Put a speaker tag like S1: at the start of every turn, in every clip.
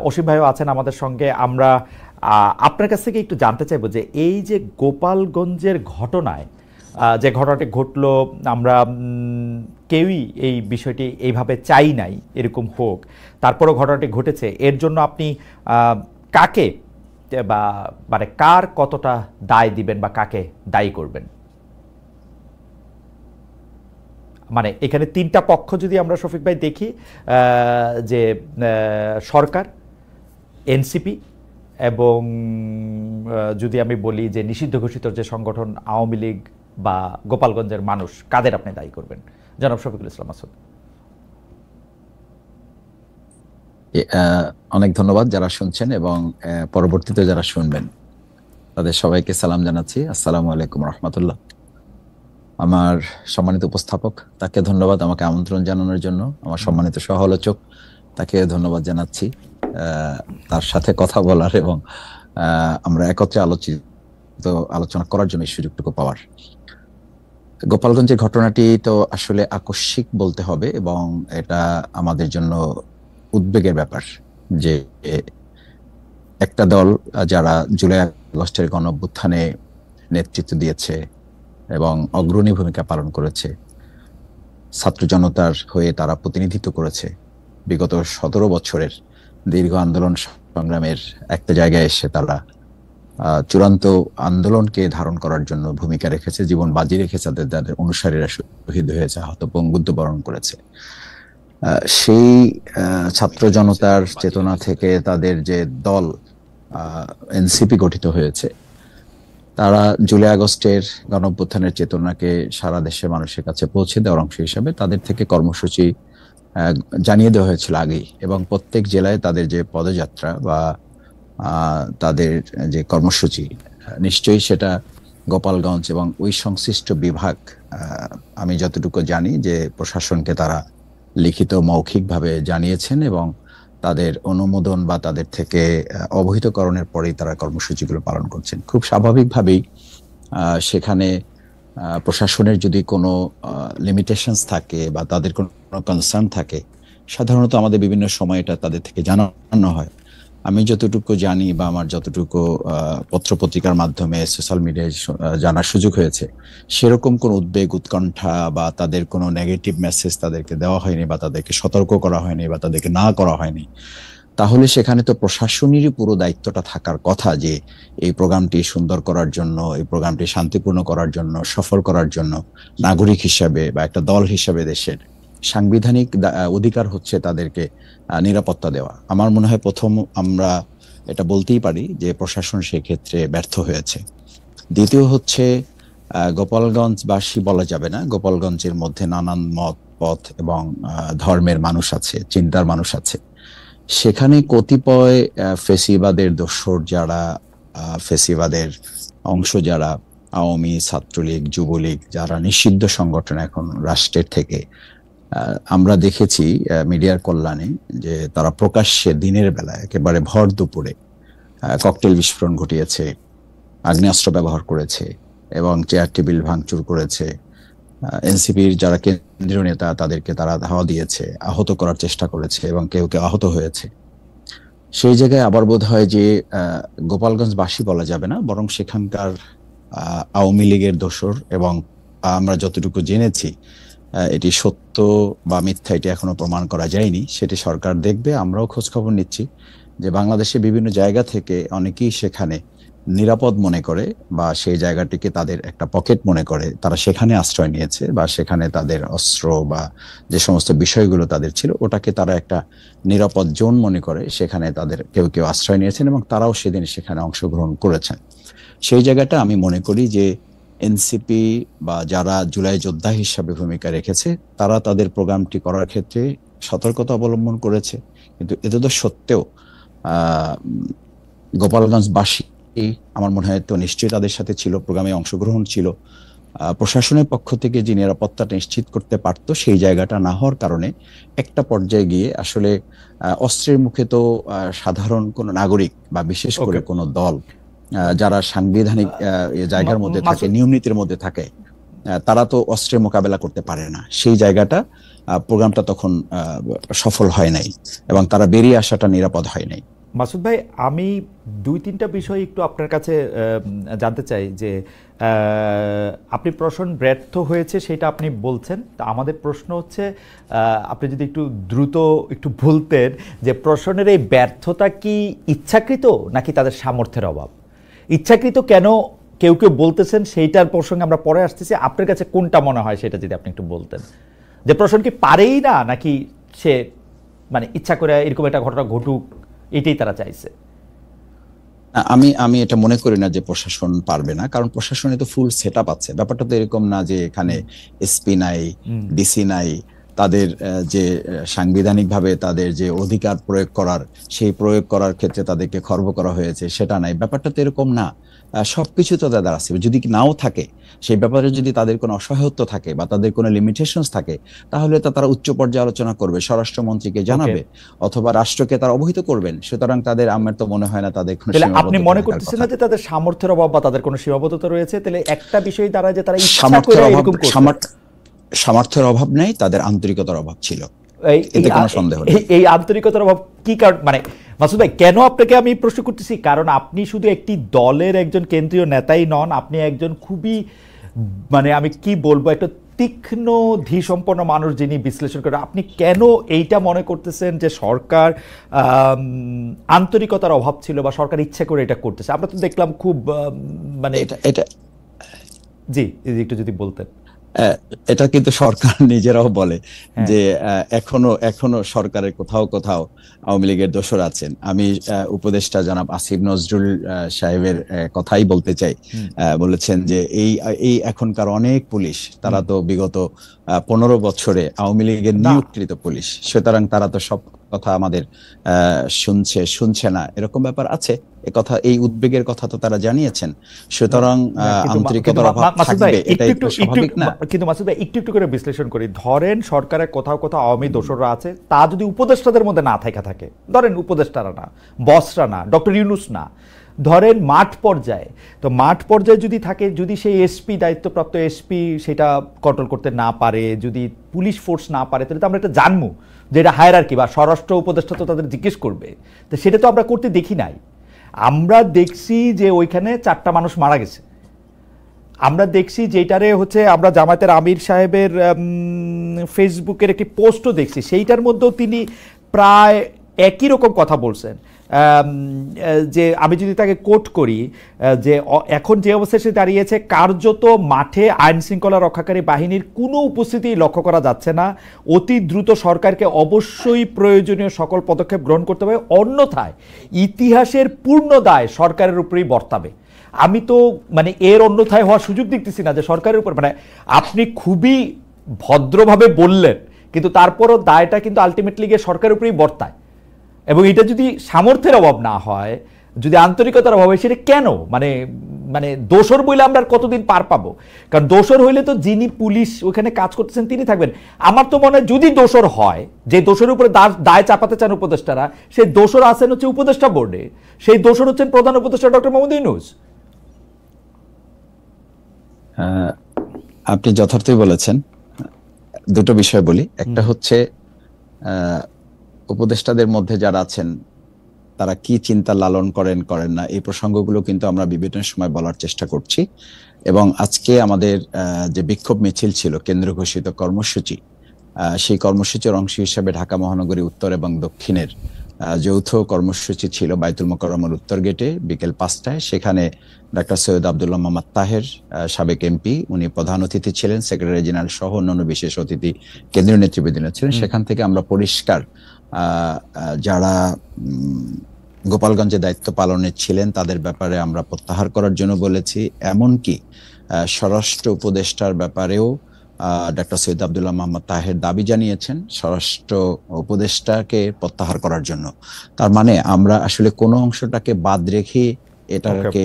S1: অসীম ভাইও আছেন আমাদের সঙ্গে। আমরা আপনার কাছ থেকে একটু জানতে চাইবো যে এই যে গোপালগঞ্জের ঘটনায় যে ঘটনাটি ঘটলো, আমরা কেউই এই বিষয়টি এইভাবে চাই নাই এরকম হোক, তারপরও ঘটনাটি ঘটেছে। এর জন্য আপনি কাকে বা মানে কার কতটা দায় দিবেন বা কাকে দায়ী করবেন? মানে এখানে তিনটা পক্ষ যদি আমরা শফিক ভাই দেখি, যে সরকার, এনসিপি এবং যদি আমি বলি যে নিষিদ্ধ ঘোষিত যে সংগঠন আওয়ামী লীগ বা গোপালগঞ্জের মানুষ, কাদের আপনি দায়ী করবেন জনাব শফিকুল ইসলাম মাসুদ?
S2: অনেক ধন্যবাদ যারা শুনছেন এবং পরবর্তীতে যারা শুনবেন তাদের সবাইকে সালাম জানাচ্ছি। আসসালামু আলাইকুম রহমতুল্লাহ। আমার সম্মানিত উপস্থাপক, তাকে ধন্যবাদ আমাকে আমন্ত্রণ জানানোর জন্য। আমার সম্মানিত সহ আলোচক, তাকে ধন্যবাদ জানাচ্ছি তার সাথে কথা বলার এবং আমরা একত্রে আলোচনা করার জন্য এই সুযোগটুকু পাওয়ার। গোপালগঞ্জের ঘটনাটি তো আসলে আকস্মিক বলতে হবে এবং এটা আমাদের জন্য উদ্বেগের ব্যাপার যে একটা দল যারা জুলাই আগস্টের গণঅভ্যুত্থানে নেতৃত্ব দিয়েছে এবং অগ্রণী ভূমিকা পালন করেছে, ছাত্র জনতার হয়ে তারা প্রতিনিধিত্ব করেছে, বিগত 17 বছরের দীর্ঘ আন্দোলন সংগ্রামের একটা জায়গায় এসে তারা চূড়ান্ত আন্দোলনকে ধারণ করার জন্য ভূমিকা রেখেছে, জীবন বাজি রেখেছে, তাদের অনুসারীরা শহীদ হয়েছে, আহত পঙ্গুত্ব বরণ করেছে। সেই ছাত্র জনতার চেতনা থেকে তাদের যে দল এনসিপি গঠিত হয়েছে, তারা জুলাই আগস্টের গণঅভ্যুত্থানের চেতনাকে সারা দেশের মানুষের কাছে পৌঁছে দেওয়ার অংশ হিসাবে তাদের থেকে কর্মসূচি জানিয়ে দেওয়া হয়েছিল আগেই, এবং প্রত্যেক জেলায় তাদের যে পদযাত্রা বা তাদের যে কর্মসূচি, নিশ্চয়ই সেটা গোপালগঞ্জ এবং ওই সংশ্লিষ্ট বিভাগ, আমি যতটুকু জানি যে প্রশাসনকে তারা লিখিত মৌখিকভাবে জানিয়েছেন এবং তাদের অনুমোদন বা তাদের থেকে অবহিতকরণের পরেই তারা কর্মসূচিগুলো পালন করছেন। খুব স্বাভাবিকভাবেই সেখানে প্রশাসনের যদি কোনো লিমিটেশনস থাকে বা তাদের কোনো কনসার্ন থাকে, সাধারণত আমাদের বিভিন্ন সময় এটা তাদের থেকে জানানো হয়। আমি যতটুকু জানি বা আমার যতটুকু পত্রপত্রিকার মাধ্যমে সোশ্যাল মিডিয়ায় জানার সুযোগ হয়েছে, সেরকম কোনো উদ্বেগ, উৎকণ্ঠা বা তাদের কোনো নেগেটিভ মেসেজ তাদেরকে দেওয়া হয়নি বা তাদেরকে সতর্ক করা হয়নি বা তাদেরকে না করা হয়নি। তাহলে সেখানে তো প্রশাসনেরই পুরো দায়িত্বটা থাকার কথা যে এই প্রোগ্রামটি সুন্দর করার জন্য, এই প্রোগ্রামটি শান্তিপূর্ণ করার জন্য, সফল করার জন্য নাগরিক হিসাবে বা একটা দল হিসাবে দেশের সাংবিধানিক অধিকার হচ্ছে তাদেরকে নিরাপত্তা দেওয়া। আমার মনে হয় প্রথম আমরা এটা বলতেই পারি যে প্রশাসন সেক্ষেত্রে ব্যর্থ হয়েছে। দ্বিতীয় হচ্ছে গোপালগঞ্জবাসী বলা যাবে না, গোপালগঞ্জের মধ্যে নানান মত পথ এবং ধর্মের মানুষ আছে, চিন্তার মানুষ আছে। সেখানে কতিপয় ফেসিবাদের দোসর যারা, ফেসিবাদের অংশ যারা, আওয়ামী, ছাত্রলীগ, যুবলীগ, যারা নিষিদ্ধ সংগঠন এখন রাষ্ট্রের থেকে, আমরা দেখেছি মিডিয়ার কল্যাণে যে তারা প্রকাশ্যে দিনের বেলায় একেবারে ভর দুপুরে ককটেল বিস্ফোরণ ঘটিয়েছে, আগ্নেয়াস্ত্র ব্যবহার করেছে এবং চেয়ার টেবিল ভাঙচুর করেছে। এনসিপির যারা কেন্দ্রীয় নেতা তাদেরকে তারা ধাওয়া দিয়েছে, আহত করার চেষ্টা করেছে এবং কেউ কেউ আহত হয়েছে। সেই জায়গায় আবার বোধ হয় যে গোপালগঞ্জবাসী বলা যাবে না, বরং সেখানকার আওয়ামী লীগের দোসর, এবং আমরা যতটুকু জেনেছি এটি সত্য বা মিথ্যা এটি এখনো প্রমাণ করা যায়নি, সেটি সরকার দেখবে। আমরাও খোঁজ খবর নিচ্ছি যে বাংলাদেশে বিভিন্ন জায়গা থেকে অনেকেই সেখানে নিরাপদ মনে করে বা সেই জায়গাটিকে তাদের একটা পকেট মনে করে তারা সেখানে আশ্রয় নিয়েছে, বা সেখানে তাদের অস্ত্র বা যে সমস্ত বিষয়গুলো তাদের ছিল ওটাকে তারা একটা নিরাপদ জোন মনে করে, সেখানে তাদের কেউ কেউ আশ্রয় নিয়েছেন এবং তারাও সেদিন সেখানে অংশগ্রহণ করেছেন। সেই জায়গাটা আমি মনে করি যে এনসিপি বা যারা জুলাই যোদ্ধা হিসাবে ভূমিকা রেখেছে তারা তাদের প্রোগ্রামটি করার ক্ষেত্রে সতর্কতা অবলম্বন করেছে, কিন্তু এতে তো সত্ত্বেও গোপালগঞ্জবাসী আমার মনে হয় তো নিশ্চয়ই তাদের সাথে ছিল, প্রোগ্রামে অংশগ্রহণ ছিল। প্রশাসনের পক্ষ থেকে যে নিরাপত্তাটা নিশ্চিত করতে পারতো সেই জায়গাটা না হওয়ার কারণে একটা পর্যায়ে গিয়ে আসলে অস্ত্রের মুখে তো সাধারণ কোনো নাগরিক বা বিশেষ করে কোনো দল যারা সাংবিধানিক জায়গার মধ্যে থাকে, নিয়ম নীতির মধ্যে থাকে, তারা তো অস্ত্রের মোকাবেলা করতে পারে না, সেই জায়গাটা প্রোগ্রামটা তখন সফল হয় নাই এবং তারা বেরিয়ে আসাটা নিরাপদ হয় নাই।
S1: মাসুদ ভাই, আমি 2-3টা বিষয় একটু আপনার কাছে জানতে চাই যে আপনি প্রশ্ন ব্যর্থ হয়েছে সেটা আপনি বলছেন, তা আমাদের প্রশ্ন হচ্ছে আপনি যদি একটু দ্রুত একটু বলতেন যে প্রশ্নের এই ব্যর্থতা কি ইচ্ছাকৃত নাকি তাদের সামর্থ্যের অভাব? ইচ্ছাকৃত কেন কেউ কেউ বলতেছেন সেইটার প্রসঙ্গে আমরা পরে আসতেছি, আপনার কাছে কোনটা মনে হয় সেটা যদি আপনি একটু বলতেন, যে প্রশ্ন কি পারেই না নাকি সে মানে ইচ্ছা করে এরকম একটা ঘটনা ঘটুক এটাই তারা চাইছে?
S2: আমি এটা মনে করি না যে প্রশাসন পারবে না, কারণ প্রশাসনে তো ফুল সেট আপ আছে। ব্যাপারটা তো এরকম না যে এখানে এসপি নাই, ডিসি নাই, তাদের যে সাংবিধানিকভাবে তাদের যে অধিকার প্রয়োগ করার, সেই প্রয়োগ করার ক্ষেত্রে তাদেরকে খর্ব করা হয়েছে, সেটা নাই। ব্যাপারটা তো এরকম না। সবকিছু তো তাদের আছে। যদি নাও থাকে, সেই ব্যাপারে যদি তাদের কোনো অসহায়ত্ব থাকে বা তাদের কোনো লিমিটেশনস থাকে, তাহলে তো তারা উচ্চ পর্যায়ে আলোচনা করবে, স্বরাষ্ট্রমন্ত্রীকে জানাবে অথবা রাষ্ট্রকে তারা অবহিত করবেন। সুতরাং তাদের, আমার তো মনে হয় না তাদের কোনো
S1: তাহলে আপনি
S2: সীমাবদ্ধতা
S1: মনে
S2: থাকার
S1: করতেছেন
S2: কথা।
S1: না যে তাদের সামর্থ্যের অভাব বা তাদের কোনো সীমাবদ্ধতা রয়েছে? তাহলে একটা বিষয় দ্বারা যে তারা ইচ্ছা
S2: সামর্থ্যের
S1: করে
S2: অভাব,
S1: এরকম করছে।
S2: সামর্থ্যের অভাব নেই, তাদের আন্তরিকতার অভাব ছিল,
S1: এই-
S2: এতে
S1: এই-
S2: কোনো সন্দেহ নেই।
S1: এই- এই আন্তরিকতার অভাব কি কারণ? মানে মাসুদ ভাই, কেন আপনাকে আমি প্রশ্ন করতেছি, কারণ আপনি শুধু একটি দলের একজন কেন্দ্রীয় নেতাই নন, আপনি একজন খুবই মানে আমি কি বলবো একটা তীক্ষ্ণ ধীসম্পন্ন মানুষ যিনি বিশ্লেষণ করে। আপনি কেন এইটা মনে করতেছেন যে সরকার আন্তরিকতার অভাব ছিল বা সরকার ইচ্ছে করে এটা করতেছে? আমরা তো দেখলাম খুব মানে
S2: এটা এটা
S1: জি একটু যদি বলতেন।
S2: এটা কিন্তু সরকার নিজেরাও বলে
S1: হ্যাঁ।
S2: যে এখনো সরকারের কোথাও কোথাও আওয়ামী লীগের দোসর আছেন। আমি উপদেষ্টা জনাব আসিফ নজরুল সাহেবের কথাই বলতে চাই। বলেছেন যে এই এখনকার অনেক পুলিশ, তারা তো বিগত 15 বছরে আওয়ামী লীগের
S1: না।
S2: নিয়োগকৃত পুলিশ, সুতরাং তারা তো সব কথা আমাদের শুনছে না, এরকম ব্যাপার আছে। কথা, এই উদ্বেগের কথা তো তারা জানিয়েছেন। সুতরাং আন্তরিকতার অভাব থাকবে, এটাই তো স্বাভাবিক না?
S1: কিন্তু মাসুদ ভাই, একটু একটু করে বিশ্লেষণ করি। ধরেন সরকারের কোথাও কোথাও আওয়ামী দোসররা আছে, তা যদি উপদেষ্টাদের মধ্যে না থাকে, ধরেন উপদেষ্টারা না, বসরা না, ডক্টর ইউনূস না, ধরেন মাঠ পর্যায়ে, তো মাঠ পর্যায়ে যদি থাকে, যদি সেই এসপি, দায়িত্বপ্রাপ্ত এসপি সেটা কন্ট্রোল করতে না পারে, যদি পুলিশ ফোর্স না পারে, তাহলে তো আমরা এটা জানবো যে এটা হায়ারার্কি বা স্বরাষ্ট্র উপদেষ্টা তো তাদের জিজ্ঞেস করবে। তো সেটা তো আমরা করতে দেখি নাই। আমরা দেখছি যে ওইখানে 4টা মানুষ মারা গেছে। আমরা দেখছি যেটারে হচ্ছে আমরা জামায়াতের আমির সাহেবের ফেসবুকের একটি পোস্টও দেখছি, সেইটার মধ্যেও তিনি প্রায় একই রকম কথা বলছেন। যে আমি যদি তাকে কোট করি, যে এখন যে অবস্থায় সে দাঁড়িয়েছে, কার্যত মাঠে আইন শৃঙ্খলা রক্ষাকারী বাহিনীর কোনো উপস্থিতি লক্ষ্য করা যাচ্ছে না। অতি দ্রুত সরকারকে অবশ্যই প্রয়োজনীয় সকল পদক্ষেপ গ্রহণ করতে হবে, অন্যথায় ইতিহাসের পূর্ণ দায় সরকারের উপরেই বর্তাবে। আমি তো মানে এর অন্যথায় হওয়ার সুযোগ দেখতেছি না যে সরকারের উপর, মানে আপনি খুবই ভদ্রভাবে বললেন, কিন্তু তারপরও দায়টা কিন্তু আলটিমেটলি গিয়ে সরকারের উপরেই বর্তায়। এবং এটা যদি সামর্থ্যের অভাব না হয়, যদি আন্তরিকতার অভাব হয়, সেটা কেন? মানে মানে দোসর বইলে আমরা আর কতদিন পার পাবো? কারণ দোসর হইলে তো যিনি পুলিশ ওখানে কাজ করতেছেন তিনি থাকবেন। আমার তো মনে হয় যদি দোসর হয়, যে দোসরের উপরে দায় চাপাতে চান উপদেষ্টারা, সেই দোসর আছেন হচ্ছে উপদেষ্টা বোর্ডে, সেই দোসর হচ্ছেন প্রধান উপদেষ্টা ডক্টর মোহাম্মদ ইউনূস।
S2: আপনি যথার্থই বলেছেন। দুটো বিষয় বলি। একটা হচ্ছে উপদেষ্টাদের মধ্যে যারা আছেন তারা কি চিন্তা লালন করেন না, এই প্রসঙ্গগুলো কিন্তু আমরা বিভিন্ন সময় বলার চেষ্টা করছি। এবং আজকে আমাদের যে বিক্ষোভ মিছিল ছিল, কেন্দ্র ঘোষিত কর্মসূচি, সেই কর্মসূচির অংশ হিসেবে ঢাকা মহানগরী উত্তর এবং দক্ষিণের যৌথ কর্মসূচি ছিল বাইতুল মোকাররমের উত্তর গেটে বিকেল 5টায়। সেখানে ডাক্তার সৈয়দ আব্দুল্লাহ মোহাম্মদ তাহের, সাবেক এমপি, উনি প্রধান অতিথি ছিলেন, সেক্রেটারি জেনারেল সহ অন্যান্য বিশেষ অতিথি কেন্দ্রীয় নেতৃবৃন্দ ছিলেন। সেখান থেকে আমরা পরিষ্কার যারা গোপালগঞ্জে দায়িত্ব পালনে ছিলেন তাদের ব্যাপারে আমরা প্রত্যাহার করার জন্য বলেছি। এমনকি স্বরাষ্ট্র উপদেষ্টার ব্যাপারেও ডাক্তার সৈয়দ আব্দুল্লাহ মোহাম্মদ তাহের দাবি জানিয়েছেন স্বরাষ্ট্র উপদেষ্টাকে প্রত্যাহার করার জন্য। তার মানে আমরা আসলে কোনো অংশটাকে বাদ রেখে এটাকে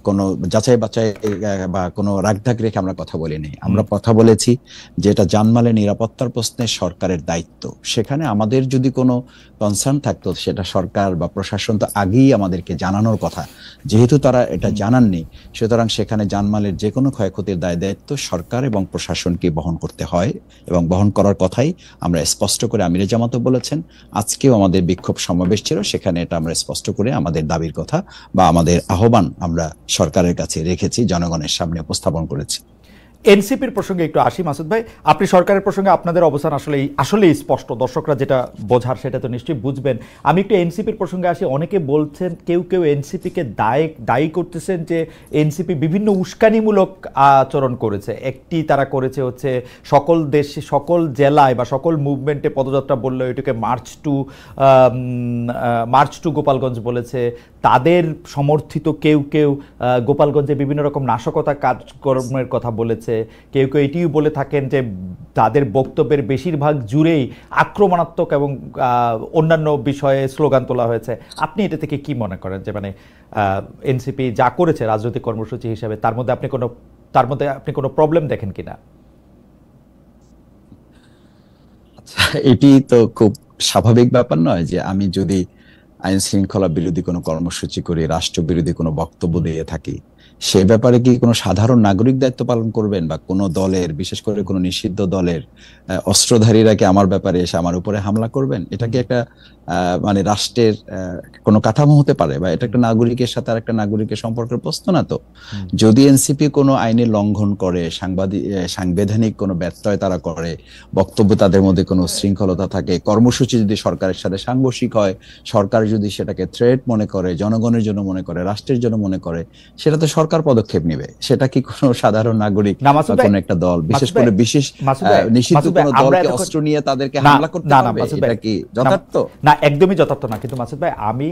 S2: কোনো যাচাই বাছাই বা কোনো রাগঢাক রেখে আমরা কথা বলিনি। আমরা কথা বলেছি যে এটা জানমালের নিরাপত্তার প্রশ্নে সরকারের দায়িত্ব। সেখানে আমাদের যদি কোনো কনসার্ন থাকতো সেটা সরকার বা প্রশাসন তো আগেই আমাদেরকে জানানোর কথা। যেহেতু তারা এটা জানাননি, সুতরাং সেখানে জানমালের যে কোনো ক্ষয়ক্ষতির দায় দায়িত্ব সরকার এবং প্রশাসনকে বহন করতে হয় এবং বহন করার কথাই আমরা স্পষ্ট করে আমিরে জামাতও বলেছেন। আজকেও আমাদের বিক্ষোভ সমাবেশ ছিল, সেখানে এটা আমরা স্পষ্ট করে আমাদের দাবির কথা বা আমাদের আহ্বান আমরা সরকারের কাছে রেখেছি, জনগণের সামনে উপস্থাপন করেছি।
S1: এনসিপির প্রসঙ্গে একটু আসি মাসুদ ভাই, আপনি সরকারের প্রসঙ্গে আপনাদের অবস্থান আসলেই স্পষ্ট, দর্শকরা যেটা বোঝার সেটা তো নিশ্চয়ই বুঝবেন। আমি একটু এনসিপির প্রসঙ্গে আসি। অনেকে বলছেন, কেউ এনসিপিকে দায়ী করতেছেন যে এনসিপি বিভিন্ন উস্কানিমূলক আচরণ করেছে। একটি তারা করেছে হচ্ছে সকল জেলায় বা সকল মুভমেন্টে পদযাত্রা বললো, এটাকে মার্চ টু গোপালগঞ্জ বলেছে। তাদের সমর্থিত কেউ গোপালগঞ্জে বিভিন্ন রকম নাশকতা কাজকর্মের কথা বলেছে। কেউ এটিও বলে থাকেন যে তাদের বক্তব্যের বেশিরভাগ জুড়েই আক্রমণাত্মক এবং অন্যান্য বিষয়ে স্লোগান তোলা হয়েছে। আপনি এটা থেকে কি মনে করেন যে মানে এনসিপি যা করেছে রাজনৈতিক কর্মসূচি হিসেবে তার মধ্যে আপনি কোনো প্রবলেম দেখেন কিনা?
S2: আচ্ছা, এটি তো খুব স্বাভাবিক ব্যাপার নয় যে আমি যদি আইন শৃঙ্খলা বিরোধী কোনো কর্মসূচি করি, রাষ্ট্র বিরোধী কোনো বক্তব্য দিয়ে থাকি, সে ব্যাপারে কি কোনো সাধারণ নাগরিক দায়িত্ব পালন করবেন বা কোনো দলের, বিশেষ করে কোনো নিষিদ্ধ দলের অস্ত্রধারীরা কি আমার ব্যাপারে এসে আমার উপরে হামলা করবেন? এটা কি একটা মানে রাষ্ট্রের কোনো কাঠামো হতে পারে? বা এটা একটা নাগরিকের সাথে আর একটা নাগরিকের সম্পর্কের প্রশ্ন না তো। যদি এনসিপি কোনো আইনের লঙ্ঘন করে, সাংবিধানিক কোনো ব্যত্যয় তারা করে, বক্তব্য তাদের মধ্যে কোনো শৃঙ্খলতা থাকে, কর্মসূচি যদি সরকারের সাথে সাংঘর্ষিক হয়, সরকার যদি সেটাকে থ্রেট মনে করে, জনগণের জন্য মনে করে, রাষ্ট্রের জন্য মনে করে, সেটা তো সরকার পদক্ষেপ নেবে। সেটা কি কোনো সাধারণ নাগরিক বা কোনো একটা দল, বিশেষ করে নিষিদ্ধ কোনো দলকে অস্ত্র নিয়ে তাদেরকে হামলা করতে পারবে? এটা কি যথার্থ?
S1: না, একদমই যথার্থ না। কিন্তু মাসুদ ভাই, আমি